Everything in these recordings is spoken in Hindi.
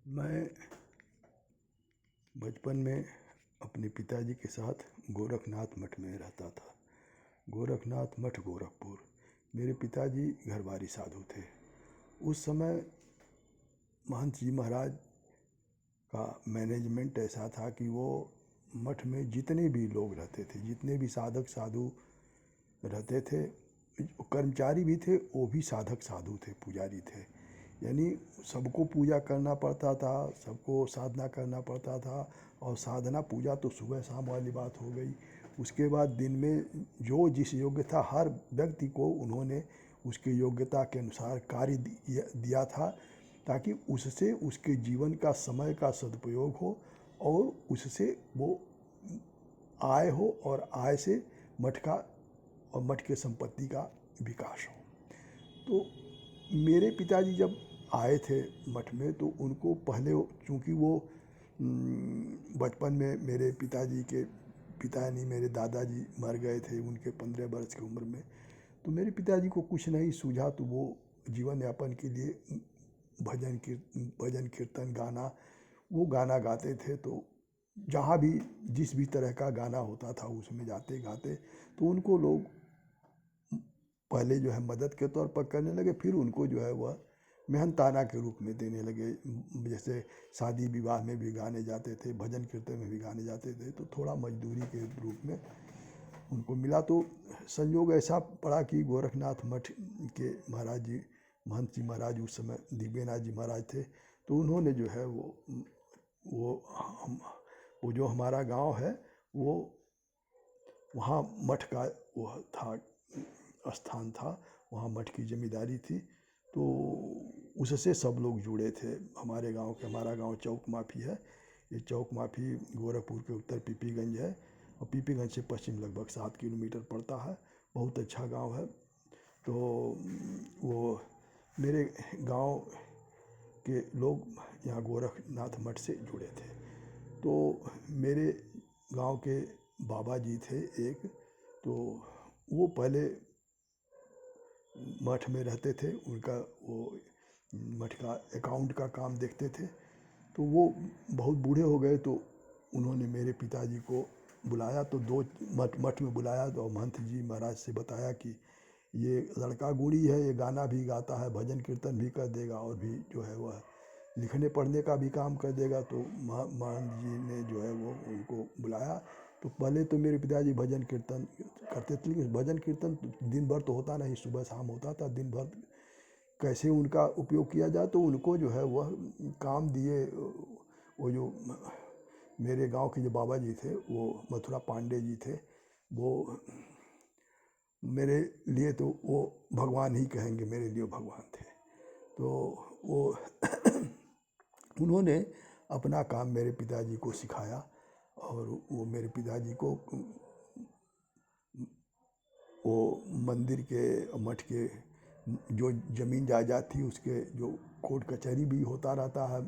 मैं बचपन में अपने पिताजी के साथ गोरखनाथ मठ में रहता था। गोरखनाथ मठ, गोरखपुर। मेरे पिताजी घरवारी साधु थे। उस समय महंत जी महाराज का मैनेजमेंट ऐसा था कि वो मठ में जितने भी लोग रहते थे, जितने भी साधक साधु रहते थे, कर्मचारी भी थे, वो भी साधक साधु थे, पुजारी थे। यानी सबको पूजा करना पड़ता था, सबको साधना करना पड़ता था। और साधना पूजा तो सुबह शाम वाली बात हो गई। उसके बाद दिन में जो जिस योग्य था, हर व्यक्ति को उन्होंने उसके योग्यता के अनुसार कार्य दिया था, ताकि उससे उसके जीवन का समय का सदुपयोग हो और उससे वो आय हो और आय से मठ का और मठ के संपत्ति का विकास हो। तो मेरे पिताजी जब आए थे मठ में, तो उनको पहले, चूँकि वो बचपन में मेरे पिताजी के पिता यानी मेरे दादाजी मर गए थे उनके 15 वर्ष की उम्र में। तो मेरे पिताजी को कुछ नहीं सूझा, तो वो जीवन यापन के लिए भजन कीर्तन गाना, वो गाना गाते थे। तो जहाँ भी जिस भी तरह का गाना होता था उसमें जाते गाते, तो उनको लोग पहले जो है मदद के तौर पर करने लगे, फिर उनको जो है वह मेहनताना के रूप में देने लगे। जैसे शादी विवाह में भी गाने जाते थे, भजन कीर्तन में भी गाने जाते थे, तो थोड़ा मजदूरी के रूप में उनको मिला। तो संयोग ऐसा पड़ा कि गोरखनाथ मठ के महाराज जी, महंत जी महाराज उस समय दिव्यनाथ जी महाराज थे। तो उन्होंने जो है वो जो हमारा गांव है, वो वहाँ मठ का वो था, स्थान था, वहाँ मठ की जमींदारी थी। तो उससे सब लोग जुड़े थे हमारे गांव के। हमारा गांव चौक माफी है। ये चौक माफी गोरखपुर के उत्तर पीपीगंज है, और पीपीगंज से पश्चिम लगभग 7 किलोमीटर पड़ता है। बहुत अच्छा गांव है। तो वो मेरे गांव के लोग यहाँ गोरखनाथ मठ से जुड़े थे। तो मेरे गांव के बाबा जी थे एक, तो वो पहले मठ में रहते थे। उनका वो मठ का अकाउंट का काम देखते थे। तो वो बहुत बूढ़े हो गए, तो उन्होंने मेरे पिताजी को बुलाया। तो दो मठ में बुलाया, तो महंत जी महाराज से बताया कि ये लड़का गुणी है, ये गाना भी गाता है, भजन कीर्तन भी कर देगा, और भी जो है वह लिखने पढ़ने का भी काम कर देगा। तो महंत जी ने जो है वो उनको बुलाया। तो पहले तो मेरे पिताजी भजन कीर्तन करते थे, लेकिन भजन कीर्तन दिन भर तो होता नहीं, सुबह शाम होता था। दिन भर कैसे उनका उपयोग किया जाए, तो उनको जो है वह काम दिए। वो जो मेरे गांव के जो बाबा जी थे, वो मथुरा पांडे जी थे। वो मेरे लिए तो वो भगवान ही कहेंगे, मेरे लिए भगवान थे। तो वो उन्होंने अपना काम मेरे पिताजी को सिखाया, और वो मेरे पिताजी को वो मंदिर के, मठ के जो ज़मीन जायदाद थी, उसके जो कोर्ट कचहरी भी होता रहता है,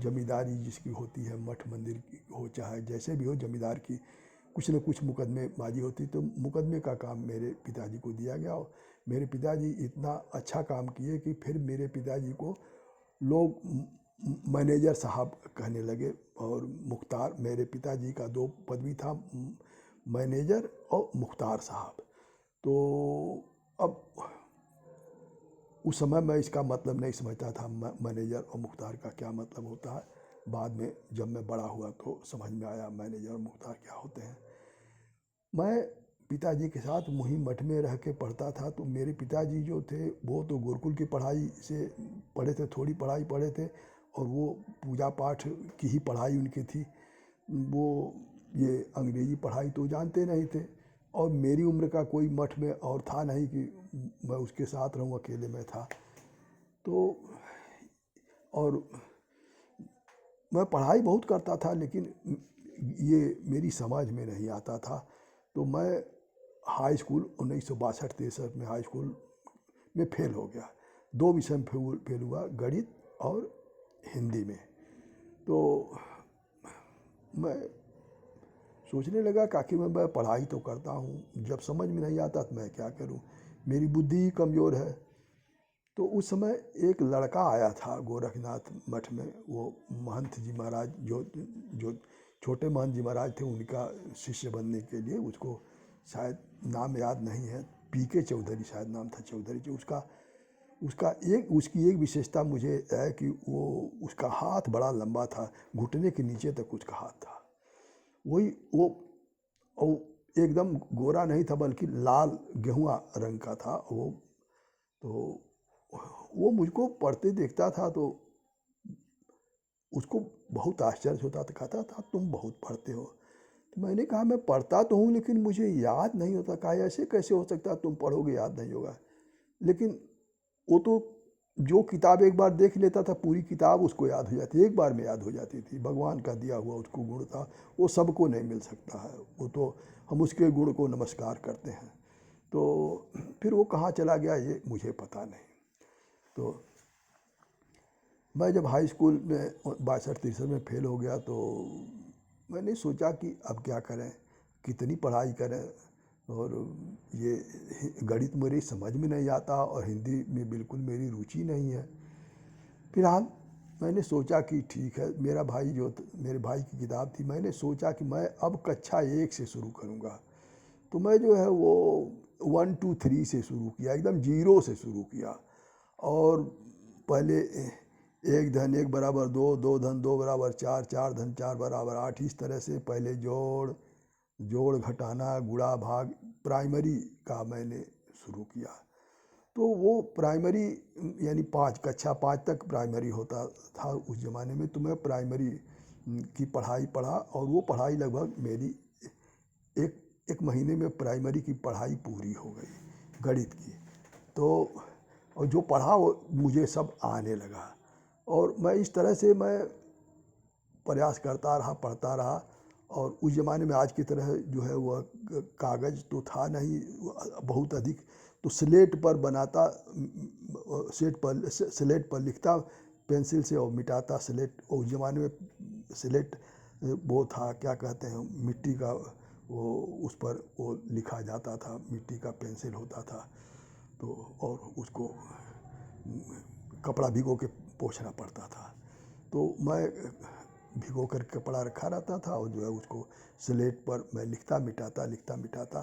जमींदारी जिसकी होती है, मठ मंदिर की हो चाहे जैसे भी हो, जमींदार की कुछ न कुछ मुकदमेबाजी होती। तो मुकदमे का काम मेरे पिताजी को दिया गया, और मेरे पिताजी इतना अच्छा काम किए कि फिर मेरे पिताजी को लोग मैनेजर साहब कहने लगे। और मुख्तार, मेरे पिताजी का 2 पदवी था, मैनेजर और मुख्तार साहब। तो अब उस समय मैं इसका मतलब नहीं समझता था, मैनेजर और मुख्तार का क्या मतलब होता है। बाद में जब मैं बड़ा हुआ तो समझ में आया मैनेजर और मुख्तार क्या होते हैं। मैं पिताजी के साथ मुहिम मठ में रह के पढ़ता था। तो मेरे पिताजी जो थे वो तो गुरुकुल की पढ़ाई से पढ़े थे, थोड़ी पढ़ाई पढ़े थे, और वो पूजा पाठ की ही पढ़ाई उनकी थी। वो ये अंग्रेजी पढ़ाई तो जानते नहीं थे, और मेरी उम्र का कोई मठ में और था नहीं कि मैं उसके साथ रहूं, अकेले में था। तो और मैं पढ़ाई बहुत करता था, लेकिन ये मेरी समझ में नहीं आता था। तो मैं हाई स्कूल 1962-63 में हाई स्कूल में फेल हो गया। 2 विषय में फेल हुआ, गणित और हिंदी में। तो मैं सोचने लगा कि आखिर मैं पढ़ाई तो करता हूँ, जब समझ में नहीं आता तो मैं क्या करूँ, मेरी बुद्धि ही कमज़ोर है। तो उस समय एक लड़का आया था गोरखनाथ मठ में, वो महंत जी महाराज जो छोटे महंत जी महाराज थे उनका शिष्य बनने के लिए। उसको शायद नाम याद नहीं है, पीके चौधरी शायद नाम था, चौधरी जी। उसकी एक विशेषता मुझे है कि वो उसका हाथ बड़ा लंबा था, घुटने के नीचे तक उसका हाथ था। वही वो एकदम गोरा नहीं था बल्कि लाल गेहुआ रंग का था वो। तो वो मुझको पढ़ते देखता था तो उसको बहुत आश्चर्य होता था, कहता था तुम बहुत पढ़ते हो। तो मैंने कहा मैं पढ़ता तो हूँ लेकिन मुझे याद नहीं होता। कहा ऐसे कैसे हो सकता है, तुम पढ़ोगे याद नहीं होगा। लेकिन वो तो जो किताब एक बार देख लेता था पूरी किताब उसको याद हो जाती, एक बार में याद हो जाती थी। भगवान का दिया हुआ उसको गुण था, वो सबको नहीं मिल सकता है। वो तो हम उसके गुण को नमस्कार करते हैं। तो फिर वो कहाँ चला गया ये मुझे पता नहीं। तो मैं जब हाई स्कूल में 62-63 में फेल हो गया तो मैंने सोचा कि अब क्या करें, कितनी पढ़ाई करें, और ये गणित मेरी समझ में नहीं आता और हिंदी में बिल्कुल मेरी रुचि नहीं है। फिलहाल मैंने सोचा कि ठीक है, मेरे भाई की किताब थी, मैंने सोचा कि मैं अब कक्षा 1 से शुरू करूँगा। तो मैं जो है वो 1 2 3 से शुरू किया, एकदम 0 से शुरू किया। और पहले 1 धन 1 बराबर 2, 2 धन 2 बराबर 4, 4 धन 4 बराबर 8, इस तरह से पहले जोड़ घटाना गुणा भाग प्राइमरी का मैंने शुरू किया। तो वो प्राइमरी यानी कक्षा 5 तक प्राइमरी होता था उस ज़माने में। तो मैं प्राइमरी की पढ़ाई पढ़ा और वो पढ़ाई लगभग मेरी एक महीने में प्राइमरी की पढ़ाई पूरी हो गई गणित की। तो और जो पढ़ा वो मुझे सब आने लगा और मैं इस तरह से मैं प्रयास करता रहा, पढ़ता रहा। और उस ज़माने में आज की तरह जो है वह कागज़ तो था नहीं बहुत अधिक, तो स्लेट पर बनाता, स्लेट पर लिखता पेंसिल से और मिटाता स्लेट। उस ज़माने में स्लेट वो था, क्या कहते हैं, मिट्टी का, वो उस पर वो लिखा जाता था, मिट्टी का पेंसिल होता था। तो और उसको कपड़ा भिगो के पोंछना पड़ता था। तो मैं भिगो कर कपड़ा रखा रहता था और जो है उसको स्लेट पर मैं लिखता मिटाता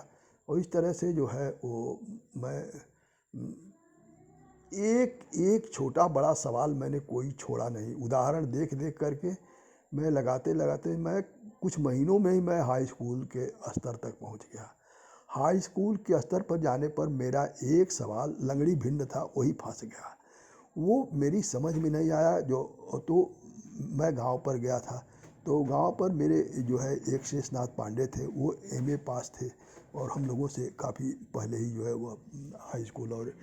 और इस तरह से जो है वो मैं एक छोटा बड़ा सवाल मैंने कोई छोड़ा नहीं। उदाहरण देख करके मैं लगाते मैं कुछ महीनों में ही मैं हाई स्कूल के स्तर तक पहुंच गया। हाई स्कूल के स्तर पर जाने पर मेरा एक सवाल लंगड़ी भिंड था, वही फंस गया। वो मेरी समझ में नहीं आया। तो मैं गांव पर गया था, तो गांव पर मेरे जो है एक शेषनाथ पांडे थे, वो एमए पास थे और हम लोगों से काफ़ी पहले ही जो है वो हाई स्कूल और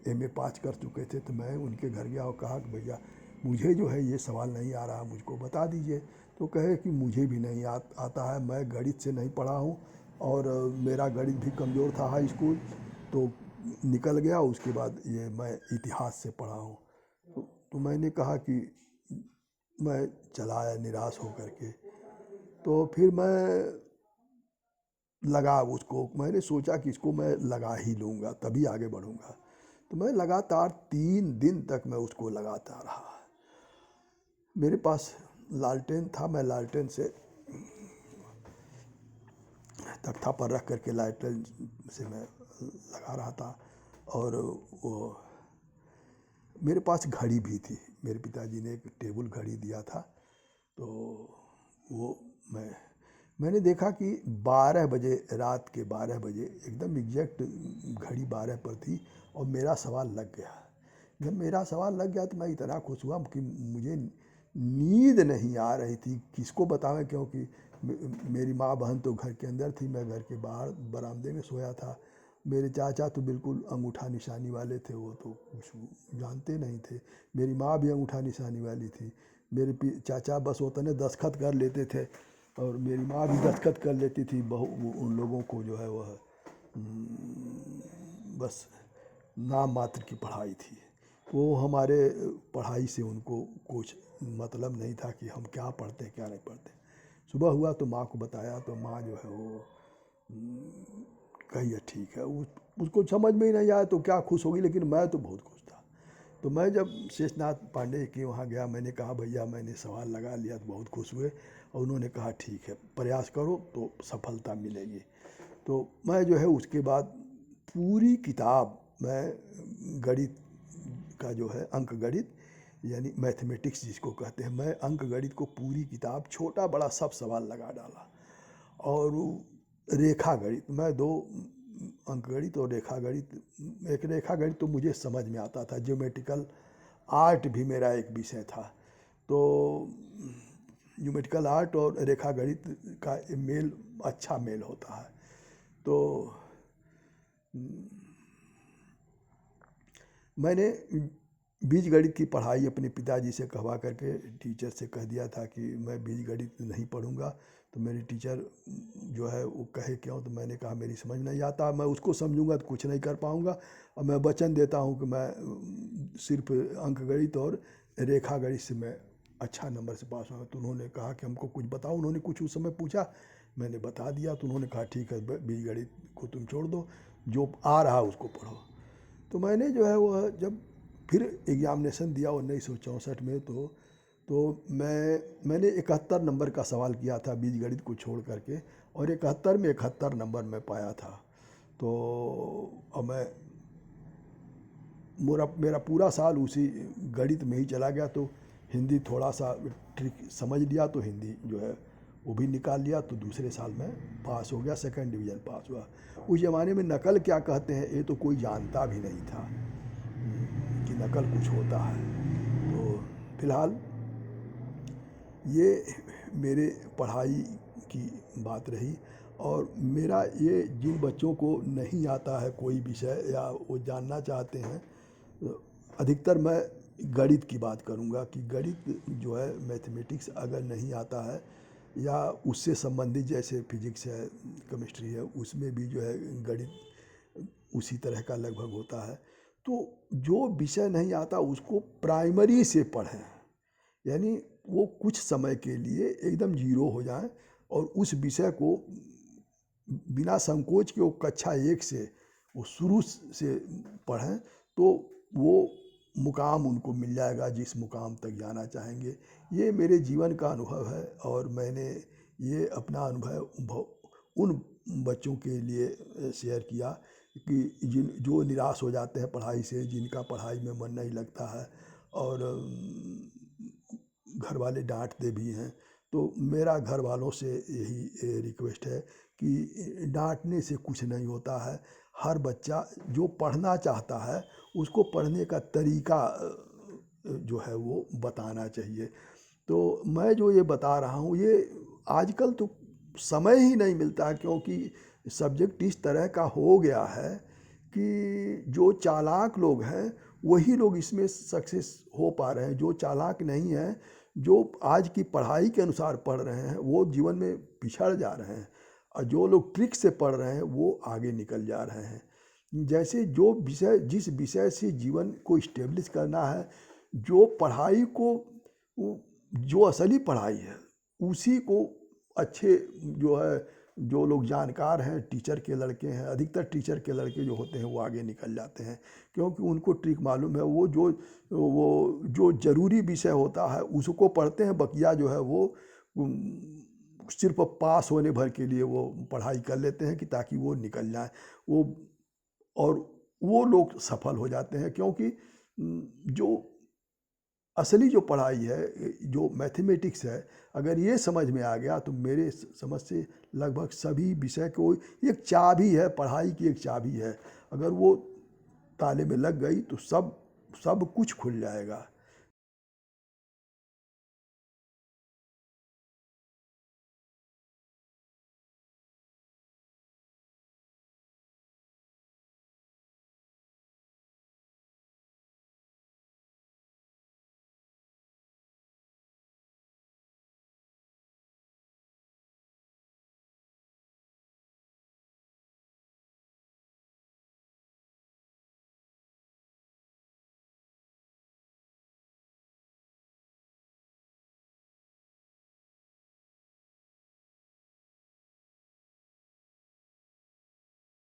एमए पास कर चुके थे। तो मैं उनके घर गया और कहा कि भैया मुझे जो है ये सवाल नहीं आ रहा, मुझको बता दीजिए। तो कहे कि मुझे भी नहीं आता है, मैं गणित से नहीं पढ़ा हूँ और मेरा गणित भी कमज़ोर था हाई स्कूल, तो निकल गया। उसके बाद ये मैं इतिहास से पढ़ा हूँ। तो मैंने कहा कि मैं चला आया निराश होकर के। तो फिर मैं लगा उसको, मैंने सोचा कि इसको मैं लगा ही लूँगा तभी आगे बढ़ूँगा। तो मैं लगातार 3 दिन तक मैं उसको लगाता रहा। मेरे पास लालटेन था, मैं लालटेन से तख्ता पर रख करके लालटेन से मैं लगा रहा था। और वो मेरे पास घड़ी भी थी, मेरे पिताजी ने एक टेबल घड़ी दिया था। तो वो मैंने देखा कि 12 बजे, रात के 12 बजे एकदम एग्जैक्ट घड़ी 12 पर थी और मेरा सवाल लग गया। जब मेरा सवाल लग गया तो मैं इतना खुश हुआ कि मुझे नींद नहीं आ रही थी, किसको बतावें, क्योंकि मेरी माँ बहन तो घर के अंदर थी, मैं घर के बाहर बरामदे में सोया था। मेरे चाचा तो बिल्कुल अंगूठा निशानी वाले थे, वो तो कुछ जानते नहीं थे। मेरी माँ भी अंगूठा निशानी वाली थी। मेरे चाचा बस उतने दस्तखत कर लेते थे और मेरी माँ भी दस्तखत कर लेती थी। उन लोगों को जो है वह बस नाम मात्र की पढ़ाई थी। वो हमारे पढ़ाई से उनको कुछ मतलब नहीं था कि हम क्या पढ़ते हैं क्या नहीं पढ़ते। सुबह हुआ तो माँ को बताया तो माँ जो है वो कही ठीक है। उसको समझ में ही नहीं आया तो क्या खुश होगी, लेकिन मैं तो बहुत खुश था। तो मैं जब शेषनाथ पांडे के वहाँ गया, मैंने कहा भैया मैंने सवाल लगा लिया, तो बहुत खुश हुए और उन्होंने कहा ठीक है प्रयास करो तो सफलता मिलेगी। तो मैं जो है उसके बाद पूरी किताब मैं गणित का जो है अंक गणित यानी मैथमेटिक्स जिसको कहते हैं, मैं अंक गणित को पूरी किताब छोटा बड़ा सब सवाल लगा डाला। और रेखा गणित मैं 2 अंक गणित और रेखा गणित, एक रेखा गणित तो मुझे समझ में आता था, ज्योमेट्रिकल आर्ट भी मेरा एक विषय था। तो ज्योमेट्रिकल आर्ट और रेखा गणित का मेल अच्छा मेल होता है। तो मैंने बीज गणित की पढ़ाई अपने पिताजी से कहवा करके टीचर से कह दिया था कि मैं बीज गणित नहीं पढ़ूंगा। तो मेरी टीचर जो है वो कहे क्यों, तो मैंने कहा मेरी समझ नहीं आता, मैं उसको समझूंगा तो कुछ नहीं कर पाऊंगा और मैं वचन देता हूं कि मैं सिर्फ अंक गणित और रेखा गणित से मैं अच्छा नंबर से पास होगा। तो उन्होंने कहा कि हमको कुछ बताओ, उन्होंने कुछ उस समय पूछा, मैंने बता दिया। तो उन्होंने कहा ठीक है बीज गणित को तुम छोड़ दो, जो आ रहा उसको पढ़ो। तो मैंने जो है वह जब फिर एग्जामिनेशन दिया 1964 में, तो मैंने 71 नंबर का सवाल किया था बीज गणित को छोड़ करके, और 71 में 71 नंबर मैं पाया था। तो अब मेरा पूरा साल उसी गणित में ही चला गया। तो हिंदी थोड़ा सा ट्रिक समझ लिया, तो हिंदी जो है वो भी निकाल लिया। तो दूसरे साल में पास हो गया, 2nd डिवीज़न पास हुआ। उस ज़माने में नकल क्या कहते हैं ये तो कोई जानता भी नहीं था कि नकल कुछ होता है। तो फिलहाल ये मेरे पढ़ाई की बात रही। और मेरा ये जिन बच्चों को नहीं आता है कोई विषय या वो जानना चाहते हैं, अधिकतर मैं गणित की बात करूँगा कि गणित जो है मैथमेटिक्स अगर नहीं आता है या उससे संबंधित जैसे फिजिक्स है, केमिस्ट्री है, उसमें भी जो है गणित उसी तरह का लगभग होता है। तो जो विषय नहीं आता उसको प्राइमरी से पढ़ें, यानी वो कुछ समय के लिए एकदम जीरो हो जाए और उस विषय को बिना संकोच के वो कक्षा 1 से वो शुरू से पढ़ें, तो वो मुकाम उनको मिल जाएगा जिस मुकाम तक जाना चाहेंगे। ये मेरे जीवन का अनुभव है और मैंने ये अपना अनुभव उन बच्चों के लिए शेयर किया कि जो निराश हो जाते हैं पढ़ाई से, जिनका पढ़ाई में मन नहीं लगता है और घर वाले डांटते भी हैं। तो मेरा घर वालों से यही रिक्वेस्ट है कि डांटने से कुछ नहीं होता है। हर बच्चा जो पढ़ना चाहता है उसको पढ़ने का तरीका जो है वो बताना चाहिए। तो मैं जो ये बता रहा हूँ ये आजकल तो समय ही नहीं मिलता, क्योंकि सब्जेक्ट इस तरह का हो गया है कि जो चालाक लोग हैं वही लोग इसमें सक्सेस हो पा रहे हैं। जो चालाक नहीं हैं, जो आज की पढ़ाई के अनुसार पढ़ रहे हैं, वो जीवन में पिछड़ जा रहे हैं, और जो लोग ट्रिक से पढ़ रहे हैं वो आगे निकल जा रहे हैं। जैसे जो विषय जिस विषय से जीवन को इस्टेब्लिश करना है, जो पढ़ाई को जो असली पढ़ाई है उसी को अच्छे जो है जो लोग जानकार हैं, टीचर के लड़के हैं, अधिकतर टीचर के लड़के जो होते हैं वो आगे निकल जाते हैं, क्योंकि उनको ट्रिक मालूम है। वो जो ज़रूरी विषय होता है उसको पढ़ते हैं, बकिया जो है वो सिर्फ पास होने भर के लिए वो पढ़ाई कर लेते हैं कि ताकि वो निकल जाए वो, और वो लोग सफल हो जाते हैं। क्योंकि जो असली जो पढ़ाई है, जो मैथमेटिक्स है, अगर ये समझ में आ गया तो मेरे समझ से लगभग सभी विषय को एक चाबी है, पढ़ाई की एक चाबी है। अगर वो ताले में लग गई तो सब कुछ खुल जाएगा।